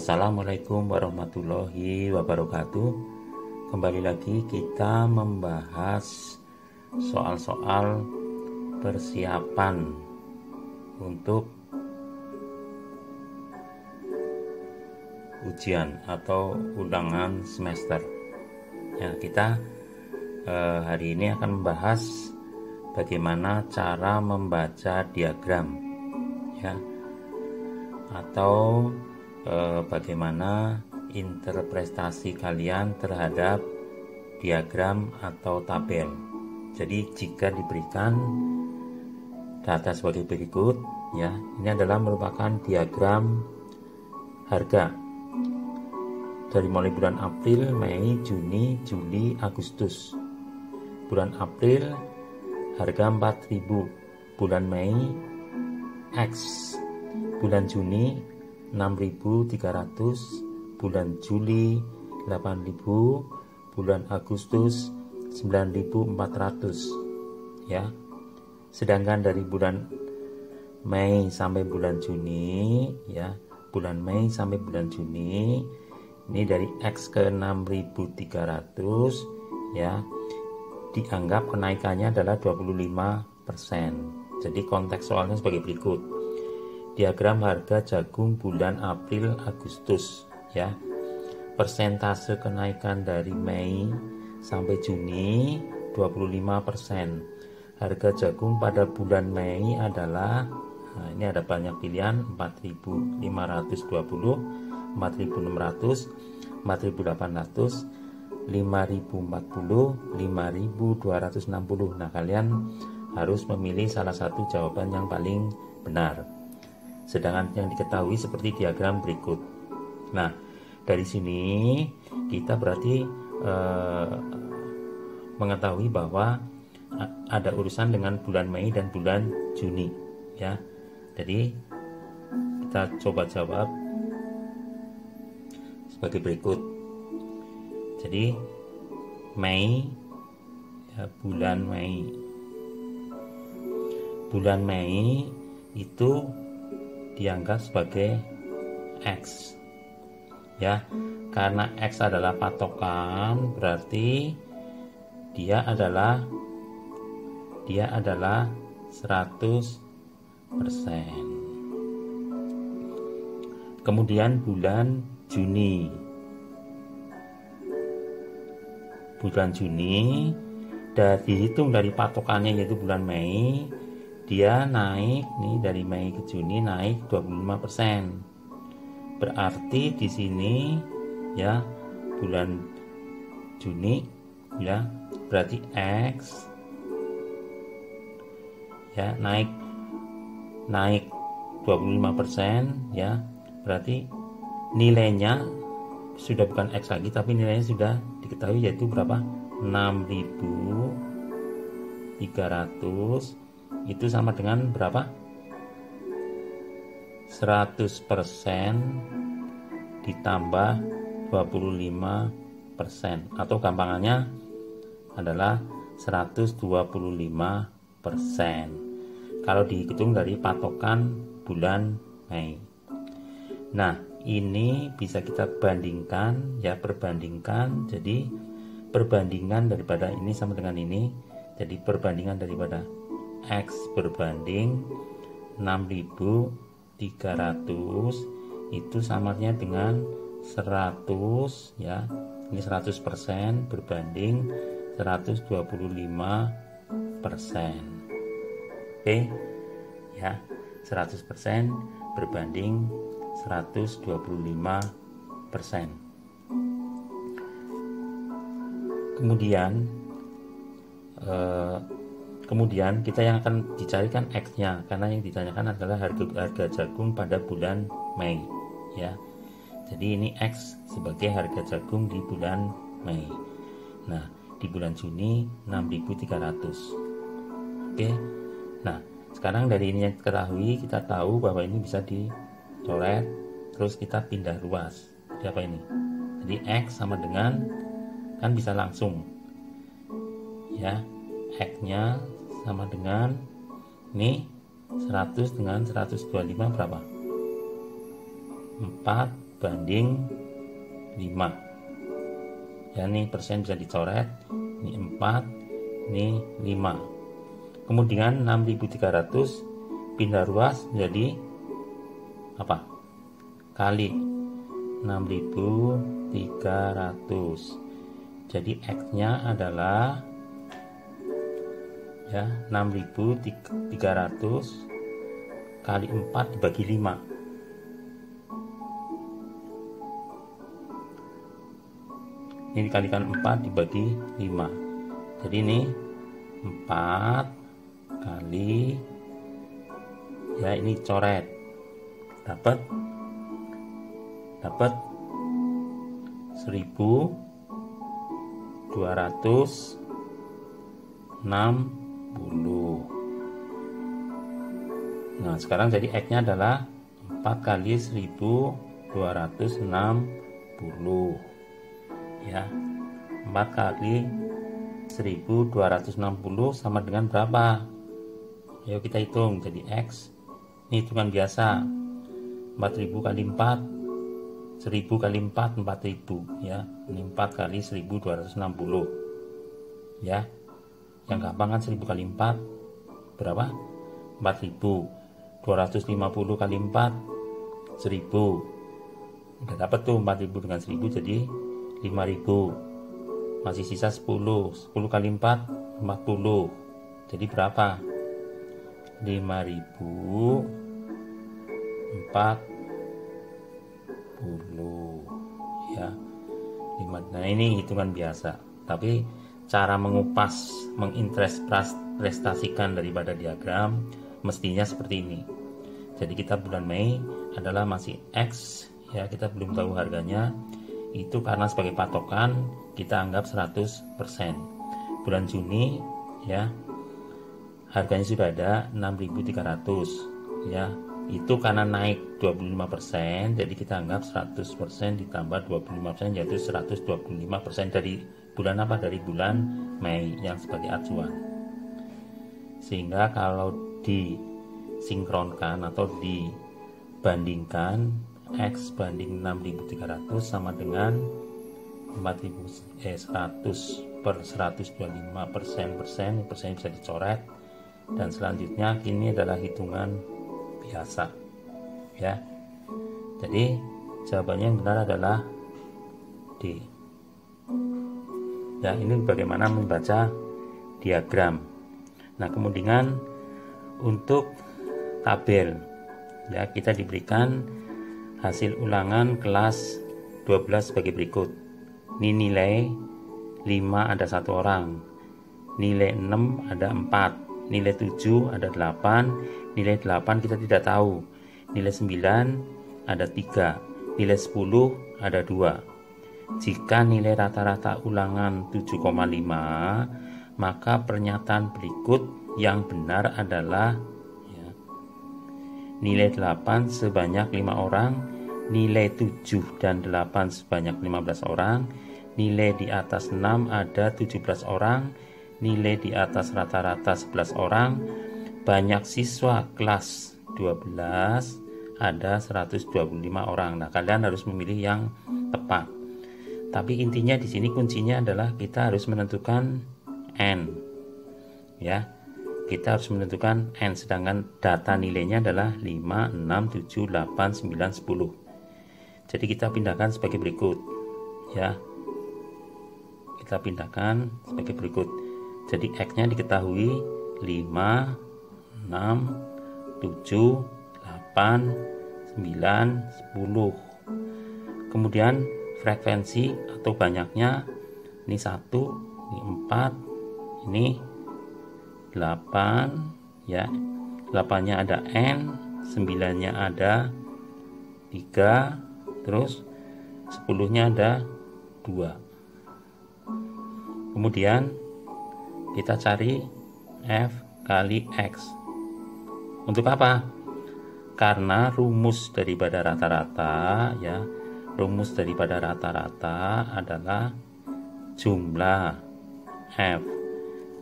Assalamualaikum warahmatullahi wabarakatuh. Kembali lagi kita membahas soal-soal persiapan untuk ujian atau ulangan semester. Ya, kita hari ini akan membahas bagaimana cara membaca diagram, ya, atau bagaimana interpretasi kalian terhadap diagram atau tabel. Jadi jika diberikan data sebagai berikut, ya, ini adalah merupakan diagram harga dari mulai bulan April, Mei, Juni, Juli, Agustus. Bulan April harga 4.000, bulan Mei X, bulan Juni 6.300, bulan Juli 8.000, bulan Agustus 9.400, ya. Sedangkan dari bulan Mei sampai bulan Juni, ya, bulan Mei sampai bulan Juni ini dari X ke 6.300, ya, dianggap kenaikannya adalah 25%. Jadi konteks soalnya sebagai berikut. Diagram harga jagung bulan April Agustus, ya. Persentase kenaikan dari Mei sampai Juni 25%. Harga jagung pada bulan Mei adalah, nah, ini ada banyak pilihan, 4.520, 4.600, 4.800, 5.040, 5.260. Nah, kalian harus memilih salah satu jawaban yang paling benar. Sedangkan yang diketahui seperti diagram berikut. Nah, dari sini kita berarti mengetahui bahwa ada urusan dengan bulan Mei dan bulan Juni, ya. Jadi kita coba jawab sebagai berikut. Jadi Mei, ya, bulan Mei itu dianggap sebagai X, ya. Karena X adalah patokan, berarti dia adalah 100%. Kemudian bulan Juni dihitung dari patokannya yaitu bulan Mei, dia naik nih, dari Mei ke Juni naik 25%. Berarti di sini, ya, bulan Juni, ya, berarti X, ya, naik 25%, ya. Berarti nilainya sudah bukan X lagi, tapi nilainya sudah diketahui yaitu berapa? 6.300. Itu sama dengan berapa? 100% ditambah 25%, atau gampangannya adalah 125% kalau dihitung dari patokan bulan Mei. Nah, ini bisa kita bandingkan, ya, perbandingkan. Jadi perbandingan daripada ini sama dengan ini. Jadi perbandingan daripada X berbanding 6.300 itu samanya dengan 100, ya. Ini 100% berbanding 125%. Oke, ya, 100% berbanding 125%. Kemudian kita yang akan dicarikan X-nya, karena yang ditanyakan adalah harga jagung pada bulan Mei, ya. Jadi ini X sebagai harga jagung di bulan Mei. Nah, di bulan Juni 6.300. Oke. Nah, sekarang dari ini yang ketahui, kita tahu bahwa ini bisa dicoret, terus kita pindah ruas. Jadi apa ini? Jadi X sama dengan, kan bisa langsung, ya, X-nya sama dengan ini 100 dengan 125 berapa? 4 banding 5. Ya, ini persen bisa dicoret, ini 4, ini 5. Kemudian 6.300 pindah ruas jadi apa? Kali 6.300. Jadi X-nya adalah ya 6.300 kali 4 dibagi 5. Ini dikalikan 4 dibagi 5. Jadi ini 4 kali, ya ini coret, dapat 1.260. Nah, sekarang jadi X-nya adalah 4 kali 1.260. Ya, 4 kali 1.260 sama dengan berapa? Ayo kita hitung. Jadi X, ini hitungan biasa, 4.000 kali 4, 1.000 kali 4, 4.000. Ya, ini 4 kali 1.260. Ya, yang gampang kan 1.000 kali 4 berapa? 4.000. 250 kali 4 1.000. Udah dapat tuh 4.000 dengan 1.000 jadi 5.000. Masih sisa 10. 10 kali 4 40. Jadi berapa? 5.040 ya. Nah, ini hitungan biasa. Tapi cara mengupas, menginterpretasikan daripada diagram mestinya seperti ini. Jadi kita bulan Mei adalah masih X, ya, kita belum tahu harganya. Itu karena sebagai patokan kita anggap 100%. Bulan Juni, ya, harganya sudah ada 6.300, ya. Itu karena naik 25%, jadi kita anggap 100% ditambah 25%, yaitu 125% dari bulan apa? Dari bulan Mei yang sebagai acuan. Sehingga kalau disinkronkan atau dibandingkan, X banding 6.300 sama dengan 100 per 125%, persen bisa dicoret. Dan selanjutnya ini adalah hitungan biasa, ya. Jadi jawabannya yang benar adalah D. Ya, ini bagaimana membaca diagram. Nah, kemudian untuk tabel, ya, kita diberikan hasil ulangan kelas 12 sebagai berikut. Ini nilai 5 ada 1 orang, nilai 6 ada 4, nilai 7 ada 8, nilai 8 kita tidak tahu, nilai 9 ada 3, nilai 10 ada 2. Jika nilai rata-rata ulangan 7,5, maka pernyataan berikut yang benar adalah, ya, nilai 8 sebanyak 5 orang, nilai 7 dan 8 sebanyak 15 orang, nilai di atas 6 ada 17 orang, nilai di atas rata-rata 11 orang, banyak siswa kelas 12 ada 125 orang. Nah, kalian harus memilih yang tepat. Tapi intinya di sini kuncinya adalah kita harus menentukan N. Ya. Kita harus menentukan N, sedangkan data nilainya adalah 5, 6, 7, 8, 9, 10. Jadi kita pindahkan sebagai berikut, ya. Kita pindahkan sebagai berikut. Jadi X-nya diketahui 5, 6, 7, 8, 9, 10. Kemudian frekuensi atau banyaknya ini 1, ini 4, ini 8, ya. 8-nya ada N, 9-nya ada 3, terus 10-nya ada 2. Kemudian kita cari F kali X. Untuk apa? Karena rumus daripada rata-rata, ya, rumus daripada rata-rata adalah jumlah F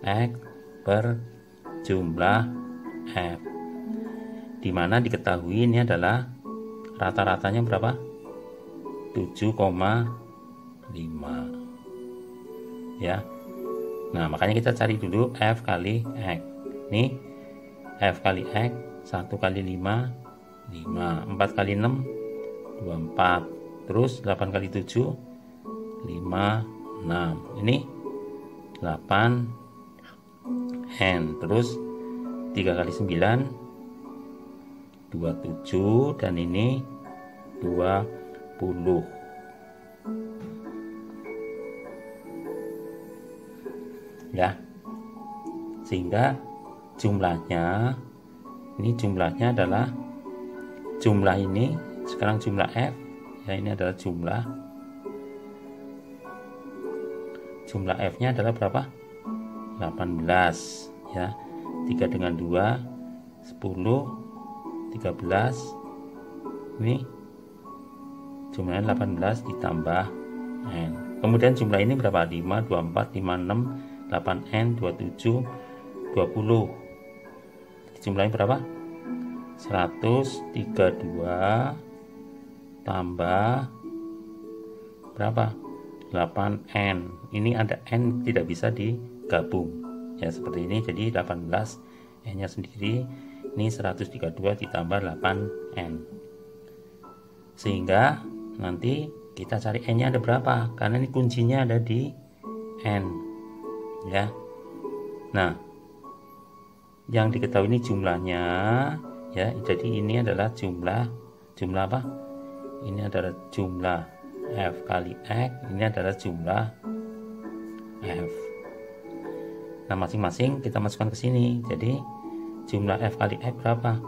X per jumlah F, dimana diketahui ini adalah rata-ratanya berapa? 7,5 ya. Nah, makanya kita cari dulu F kali X. Nih, F kali X 1 kali 5 5, 4 kali 6 24, terus 8 kali 7 5 6. Ini 8N, terus 3 kali 9 27, dan ini 20 ya. Sehingga jumlahnya adalah jumlah ini, sekarang jumlah F ya, ini adalah jumlah F nya adalah berapa? 18 ya. 3 dengan 2 10, 13, ini jumlahnya 18 ditambah N. Kemudian jumlah ini berapa? 5, 24, 56, 8N, 27, 20. Jumlahnya berapa? 132 tambah berapa? 8N. Ini ada N tidak bisa digabung ya, seperti ini. Jadi 18 N nya sendiri, ini 132 ditambah 8N, sehingga nanti kita cari N nya ada berapa, karena ini kuncinya ada di N ya. Nah, yang diketahui ini jumlahnya ya. Jadi ini adalah jumlah apa? Ini adalah jumlah F kali X, ini adalah jumlah F. Nah, masing-masing kita masukkan ke sini. Jadi jumlah F kali X berapa?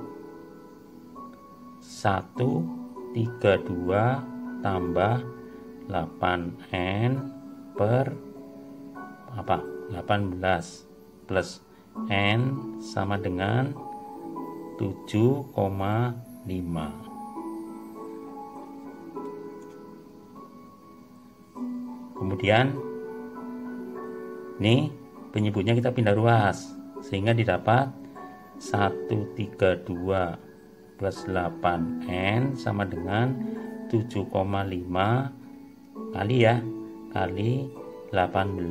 132 tambah 8N per apa? 18 plus N sama dengan 7,5. Kemudian ini penyebutnya kita pindah ruas, sehingga didapat 132 plus 8N sama dengan 7,5 kali ya, kali 18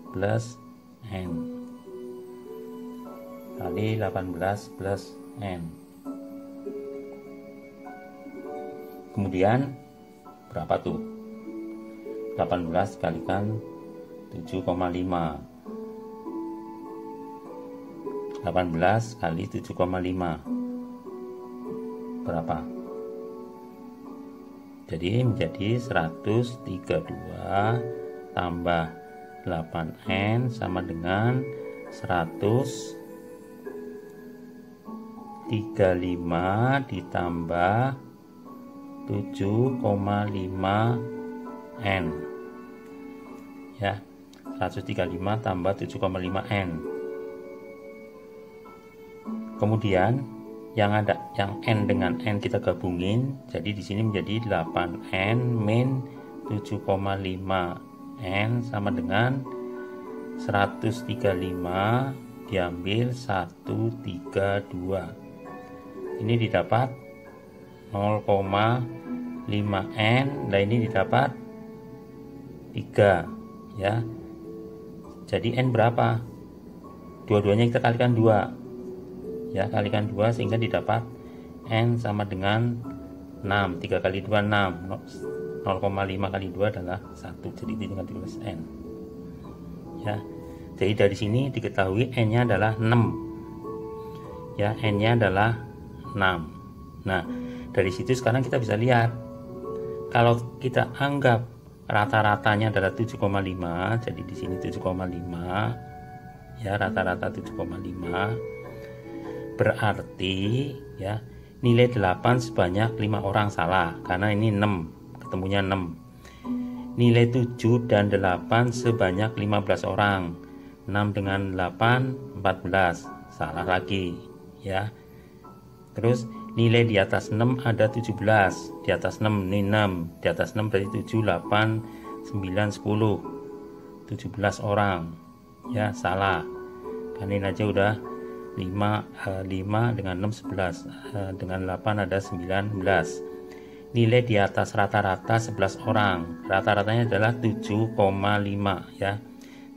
plus N, kali 18 plus N. Kemudian berapa tuh? 18 kalikan 7,5, 18 kali 7,5 berapa? Jadi menjadi 132 tambah 8N sama dengan 135 ditambah 7,5N ya. 135 tambah 7,5N. Kemudian yang N dengan N kita gabungin, jadi di sini menjadi 8N min 7,5N sama dengan 135 diambil 132. Ini didapat 0,5N. Nah, ini didapat 3 ya. Jadi N berapa? Dua-duanya kita kalikan 2 ya, kalikan 2 sehingga didapat N sama dengan 6. 3 kali 2 6, 0,5 kali 2 adalah 1, jadi tinggal ditulis N ya. Jadi dari sini diketahui N nya adalah 6 ya, N nya adalah 6. Nah, dari situ sekarang kita bisa lihat, kalau kita anggap rata-ratanya adalah 7,5, jadi di sini 7,5 ya, rata-rata 7,5, berarti ya nilai 8 sebanyak 5 orang salah, karena ini 6, ketemunya 6. Nilai 7 dan 8 sebanyak 15 orang, 6 dengan 8 14, salah lagi ya. Terus nilai di atas 6 ada 17, di atas 6 ini 6, di atas 6 berarti 7, 8, 9, 10, 17 orang ya, salah, kan ini aja udah 5 dengan 6 11, dengan 8 ada 19. nilai di atas rata-rata 11 orang. Rata-ratanya adalah 7,5 ya.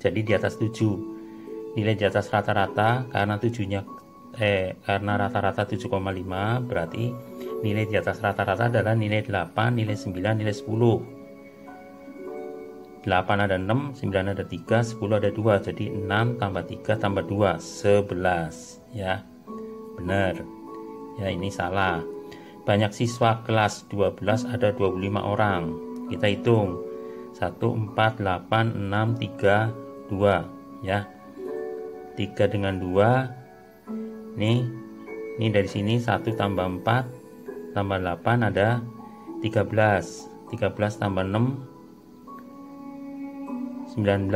Jadi di atas 7. Nilai di atas rata-rata karena rata-rata 7,5 berarti nilai di atas rata-rata adalah nilai 8, nilai 9, nilai 10. 8 ada 6, 9 ada 3, 10 ada 2. Jadi 6 tambah 3 tambah 2, 11 ya. Benar. Ya, ini salah. Banyak siswa kelas 12 ada 25 orang. Kita hitung. 1, 4, 8, 6, 3, 2 ya. 3 dengan 2. Ini dari sini 1 tambah 4 tambah 8 ada 13. 13 tambah 6 19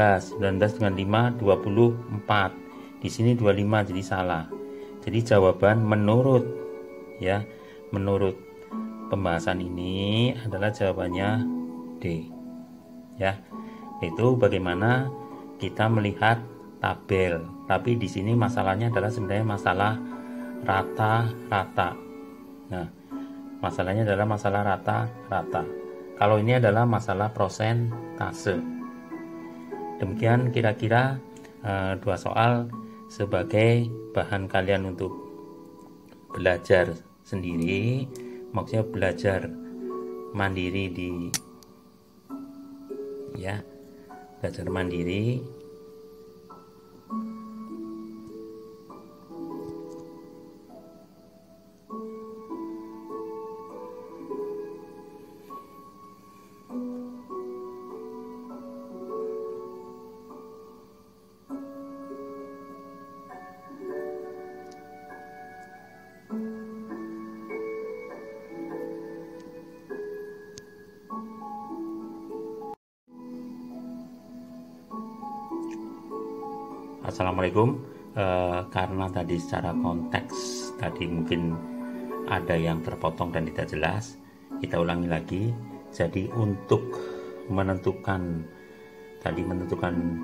dengan 5 24. Di sini 25 jadi salah. Jadi jawaban menurut pembahasan ini adalah jawabannya D. Ya. Itu bagaimana kita melihat tabel. Tapi di sini masalahnya adalah sebenarnya masalah rata-rata. Nah, masalahnya adalah masalah rata-rata. Kalau ini adalah masalah prosentase. Demikian kira-kira 2 soal sebagai bahan kalian untuk belajar sendiri, maksudnya belajar mandiri belajar mandiri. Assalamualaikum. Karena tadi secara konteks tadi mungkin ada yang terpotong dan tidak jelas, kita ulangi lagi. Jadi untuk menentukan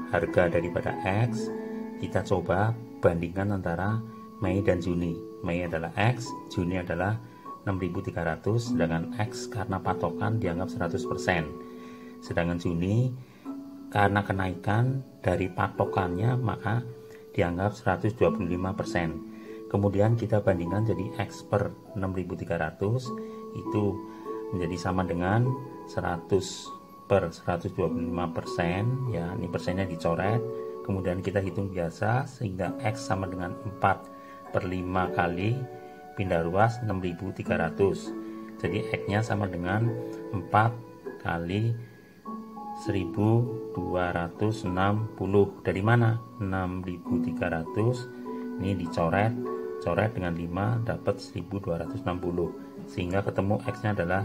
harga daripada X, kita coba bandingkan antara Mei dan Juni. Mei adalah X, Juni adalah 6.300, sedangkan X karena patokan dianggap 100%. Sedangkan Juni karena kenaikan dari patokannya maka dianggap 125%. Kemudian kita bandingkan jadi X per 6.300 itu menjadi sama dengan 100 per 125% ya. Ini persennya dicoret. Kemudian kita hitung biasa sehingga X sama dengan 4 per 5 kali pindah ruas 6.300. Jadi X nya sama dengan 4 kali 1260. Dari mana? 6.300 ini dicoret dengan 5 dapat 1260, sehingga ketemu X nya adalah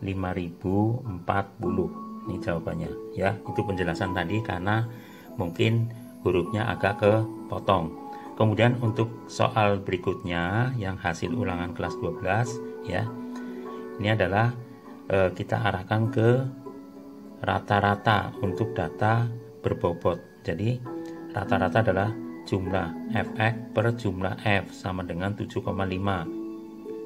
5040. Ini jawabannya ya. Itu penjelasan tadi karena mungkin hurufnya agak kepotong. Kemudian untuk soal berikutnya yang hasil ulangan kelas 12 ya, ini adalah kita arahkan ke rata-rata untuk data berbobot. Jadi rata-rata adalah jumlah Fx per jumlah F sama dengan 7,5.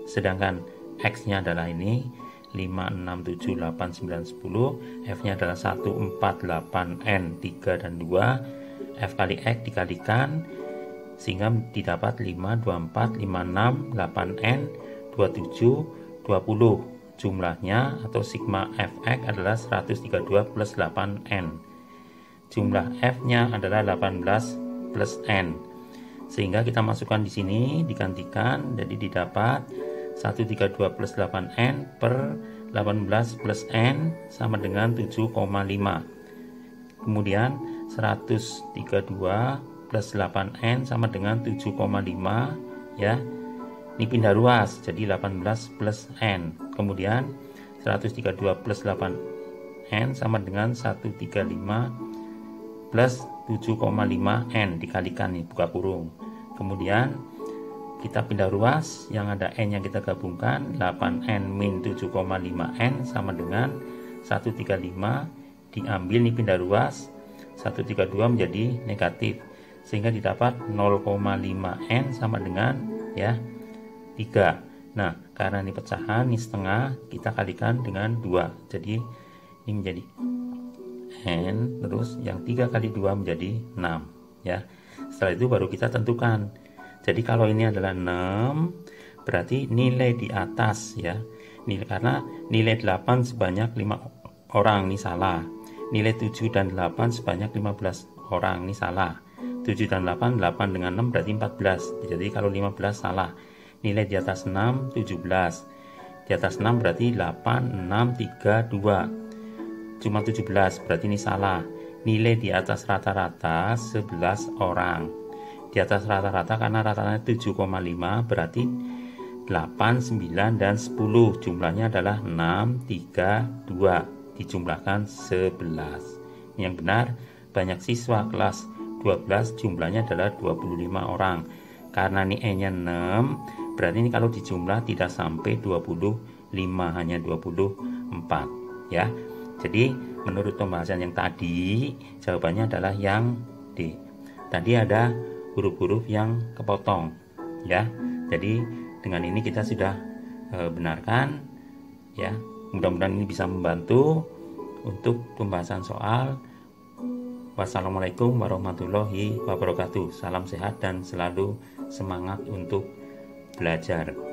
Sedangkan X nya adalah ini 5, 6, 7, 8, 9, 10. F nya adalah 1, 4, 8, N, 3 dan 2. F kali X dikalikan sehingga didapat 5, 24, 56, 8N, 27, 20. Jumlahnya atau sigma Fx adalah 132 plus 8N. Jumlah F-nya adalah 18 plus N. Sehingga kita masukkan di sini digantikan, jadi didapat 132 plus 8N per 18 plus N sama dengan 7,5. Kemudian 132 plus 8N sama dengan 7,5 ya. Ini pindah ruas jadi 18 plus N. Kemudian 132 plus 8N sama dengan 135 plus 7,5 N dikalikan nih buka kurung. Kemudian kita pindah ruas, yang ada N yang kita gabungkan 8N min 7,5 N sama dengan 135, diambil nih pindah ruas 132 menjadi negatif, sehingga didapat 0,5 N sama dengan ya 3. Nah, karena ini pecahan, ini setengah, kita kalikan dengan 2. Jadi ini menjadi N, terus yang 3 kali 2 menjadi 6 ya. Setelah itu baru kita tentukan. Jadi kalau ini adalah 6, berarti nilai di atas ya. Karena nilai 8 sebanyak 5 orang, ini salah. Nilai 7 dan 8 sebanyak 15 orang, ini salah. 7 dan 8, 8 dengan 6 berarti 14. Jadi kalau 15 salah. Nilai di atas 6, 17. Di atas 6 berarti 8, 6, 3, 2. Cuma 17, berarti ini salah. Nilai di atas rata-rata 11 orang. Di atas rata-rata karena rata-ratanya 7,5 berarti 8, 9, dan 10. Jumlahnya adalah 6, 3, 2. Dijumlahkan 11. Yang benar, banyak siswa kelas 12 jumlahnya adalah 25 orang. Karena ini N-nya 6, berarti ini kalau dijumlah tidak sampai 25, hanya 24 ya. Jadi menurut pembahasan yang tadi, jawabannya adalah yang D. Tadi ada huruf-huruf yang kepotong ya. Jadi dengan ini kita sudah benarkan ya. Mudah-mudahan ini bisa membantu untuk pembahasan soal. Wassalamualaikum warahmatullahi wabarakatuh. Salam sehat dan selalu semangat untuk belajar.